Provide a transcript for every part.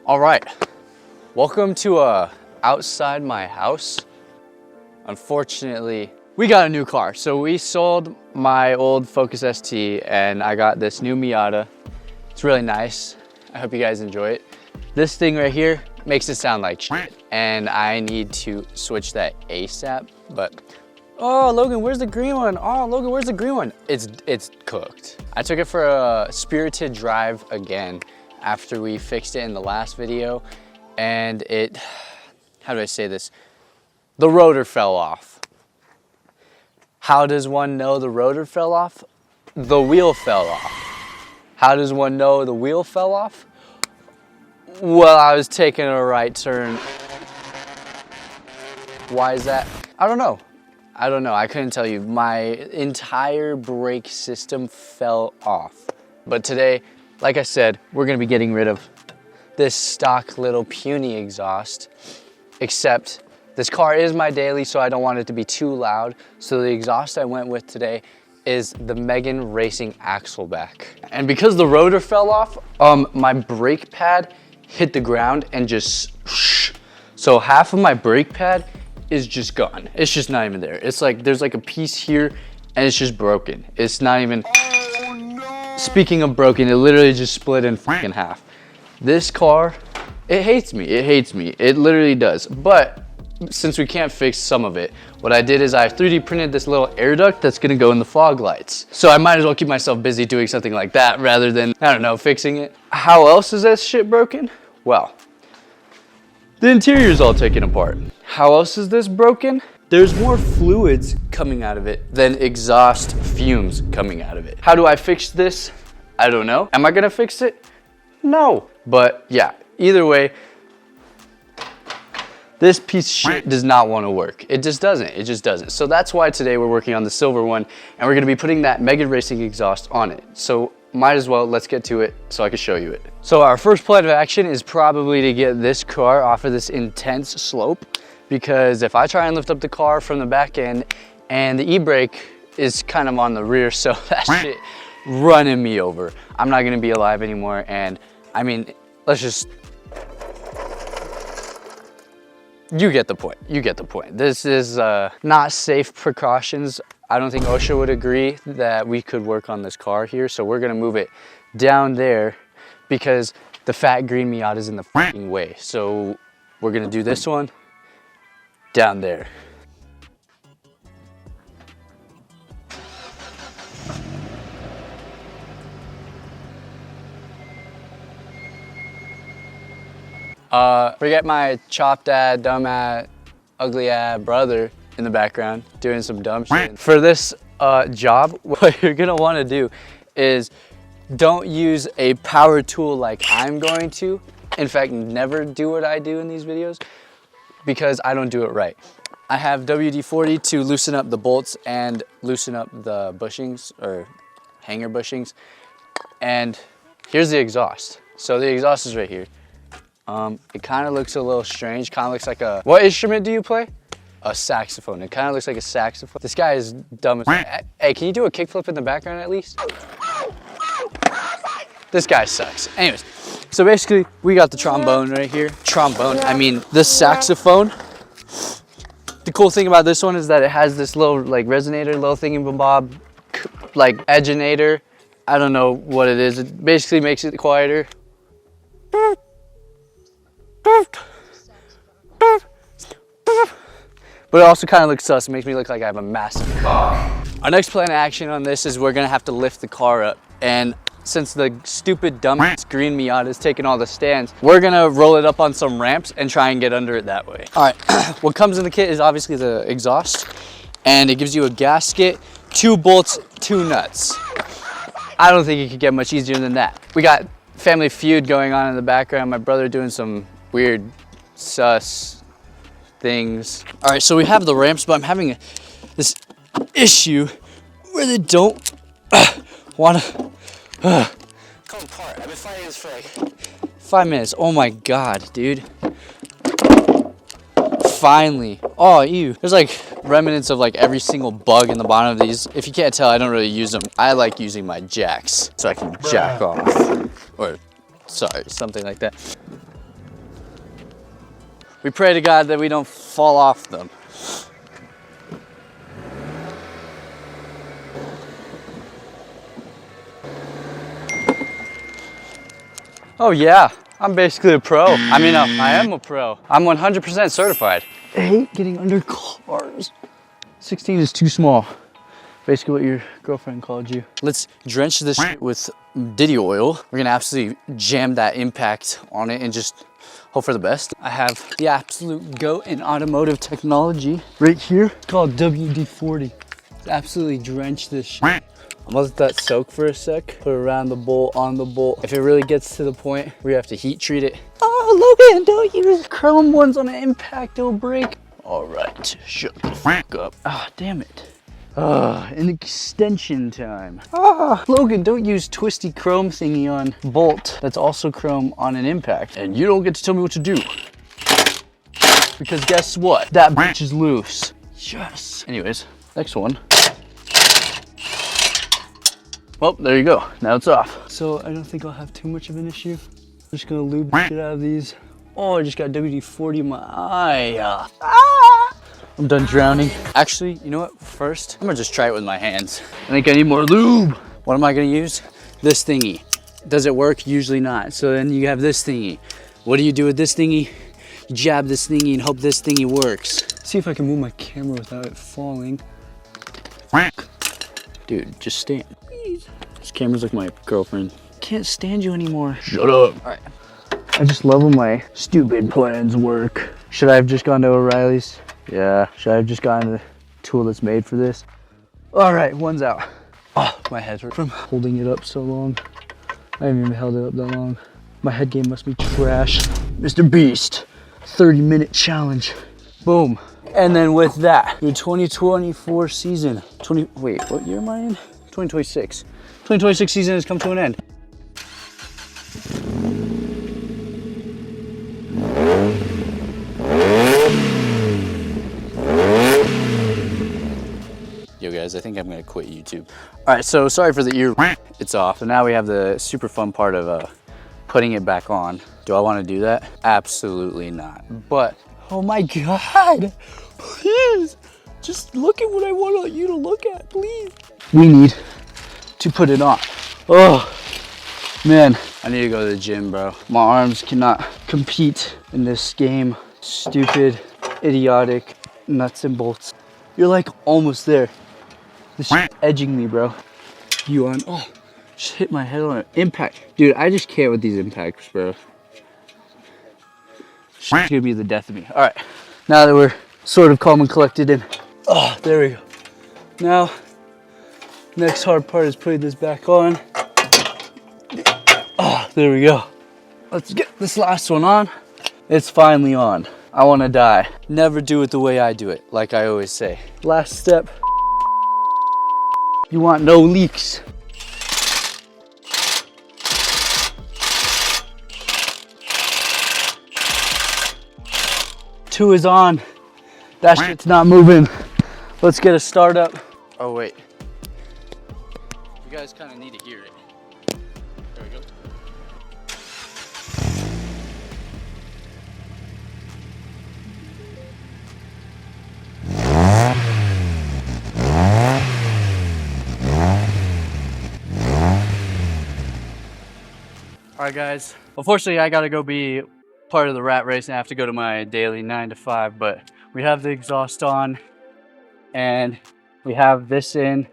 All right, welcome to outside my house. Unfortunately, we got a new car. So we sold my old Focus ST and I got this new Miata. It's really nice. I hope you guys enjoy it. This thing right here makes it sound like shit and I need to switch that ASAP, but oh, Logan, where's the green one? Oh, Logan, where's the green one? It's cooked. I took it for a spirited drive again after we fixed it in the last video, and how do I say this? The rotor fell off. How does one know the rotor fell off? The wheel fell off. How does one know the wheel fell off? Well, I was taking a right turn. Why is that? I don't know. I couldn't tell you. My entire brake system fell off. But today, like I said, we're gonna be getting rid of this stock little puny exhaust, except this car is my daily, so I don't want it to be too loud. So the exhaust I went with today is the Megan Racing Axleback. And because the rotor fell off, my brake pad hit the ground and just so half of my brake pad is just gone. It's just not even there. It's like there's like a piece here and it's just broken. It's not even, oh, no. Speaking of broken, it literally just split in fucking half. This car, it hates me. It hates me. It literally does. But since we can't fix some of it, what I did is I 3D printed this little air duct that's gonna go in the fog lights. So I might as well keep myself busy doing something like that rather than, I don't know, fixing it. How else is that shit broken? Well, the interior's all taken apart. How else is this broken? There's more fluids coming out of it than exhaust fumes coming out of it. How do I fix this? I don't know. Am I gonna fix it? No. But yeah, either way, this piece of shit does not want to work. It just doesn't. It just doesn't. So that's why today we're working on the silver one and we're going to be putting that Megan Racing exhaust on it. So might as well, let's get to it so I can show you it. So our first plan of action is probably to get this car off of this intense slope, because if I try and lift up the car from the back end and the e-brake is kind of on the rear, so that shit running me over, I'm not going to be alive anymore. And I mean, let's just, you get the point. You get the point. This is not safe precautions. I don't think OSHA would agree that we could work on this car here. So we're gonna move it down there because the fat green Miata is in the fucking way. So we're gonna do this one down there. Forget my chopped ad, dumb ad, ugly ad brother in the background doing some dumb shit. For this job, what you're gonna wanna do is don't use a power tool like I'm going to. In fact, never do what I do in these videos because I don't do it right. I have WD-40 to loosen up the bolts and loosen up the bushings or hanger bushings. And here's the exhaust. So the exhaust is right here. It kind of looks a little strange. Kind of looks like a, what instrument do you play? A saxophone. It kind of looks like a saxophone. This guy is dumb as, hey, can you do a kickflip in the background at least? This guy sucks. Anyways, so basically we got the trombone right here. I mean the saxophone. The cool thing about this one is that it has this little like resonator, little thingy-bob, like edginator. I don't know what it is. It basically makes it quieter. But it also kind of looks sus. It makes me look like I have a massive car. Our next plan of action on this is we're gonna have to lift the car up. And since the stupid dumb green Miata is taking all the stands, we're gonna roll it up on some ramps and try and get under it that way. All right, what comes in the kit is obviously the exhaust, and it gives you a gasket, 2 bolts, 2 nuts. I don't think it could get much easier than that. We got Family Feud going on in the background. My brother doing some weird sus things. All right, so we have the ramps, but I'm having this issue where they don't want to come apart. I've been fighting this for like 5 minutes. Oh my God, dude. Finally. Oh, ew. There's like remnants of like every single bug in the bottom of these. If you can't tell, I don't really use them. I like using my jacks so I can jack off. Or, sorry, something like that. We pray to God that we don't fall off them. Oh yeah, I'm basically a pro. I mean, I am a pro. I'm 100% certified. I hate getting under cars. 16 is too small. Basically what your girlfriend called you. Let's drench this shit with Diddy oil. We're gonna absolutely jam that impact on it and just hope for the best. I have the absolute GOAT in automotive technology right here. It's called WD-40. Let's absolutely drench this shit. I'm gonna let that soak for a sec. Put it around the bolt, on the bolt. If it really gets to the point where you have to heat treat it. Oh, Logan, don't use chrome ones on an impact, it'll break. All right, shut the fuck up. Ah, damn it. An extension time. Logan, don't use twisty chrome thingy on bolt that's also chrome on an impact. And you don't get to tell me what to do. Because guess what? That bitch is loose. Yes. Anyways, next one. Well, there you go. Now it's off. So I don't think I'll have too much of an issue. I'm just gonna lube the shit out of these. Oh, I just got WD-40 in my eye. I'm done drowning. Actually, you know what? First, I'm gonna just try it with my hands. I think I need more lube. What am I gonna use? This thingy. Does it work? Usually not. So then you have this thingy. What do you do with this thingy? You jab this thingy and hope this thingy works. See if I can move my camera without it falling. Dude, just stand. Please. This camera's like my girlfriend. Can't stand you anymore. Shut up. All right. I just love when my stupid plans work. Should I have just gone to O'Reilly's? Yeah. Should I have just gotten the tool that's made for this? All right, one's out. Oh, my head hurt from holding it up so long. I haven't even held it up that long. My head game must be trash. Mr. Beast, 30-minute challenge. Boom. And then with that, your 2024 season, wait, what year am I in? 2026. 2026 season has come to an end. Yo guys, I think I'm gonna quit YouTube. All right, so sorry for the ear, it's off. So now we have the super fun part of putting it back on. Do I wanna do that? Absolutely not. But, oh my God, please, just look at what I want you to look at, please. We need to put it on. Oh, man, I need to go to the gym, bro. My arms cannot compete in this game. Stupid, idiotic nuts and bolts. You're like almost there. This shit's edging me, bro. You on? Oh, just hit my head on an impact. Dude, I just can't with these impacts, bro. Shit's gonna be the death of me. All right, now that we're sort of calm and collected and, oh, there we go. Now, next hard part is putting this back on. Oh, there we go. Let's get this last one on. It's finally on. I wanna die. Never do it the way I do it, like I always say. Last step. You want no leaks. Two is on. That shit's not moving. Let's get a start up. Oh wait. You guys kind of need to hear it. There we go. All right, guys. Unfortunately, I gotta go be part of the rat race and I have to go to my daily 9 to 5, but we have the exhaust on and we have this in.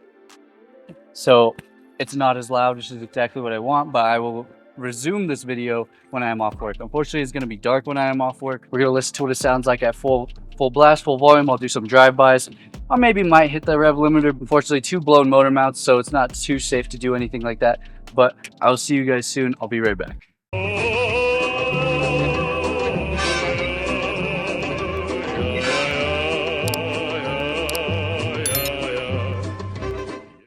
So it's not as loud, which is exactly what I want, but I will resume this video when I am off work. Unfortunately, it's gonna be dark when I am off work. We're gonna listen to what it sounds like at full blast, full volume. I'll do some drive-bys. I maybe might hit the rev limiter. Unfortunately, 2 blown motor mounts, so it's not too safe to do anything like that. But I'll see you guys soon. I'll be right back.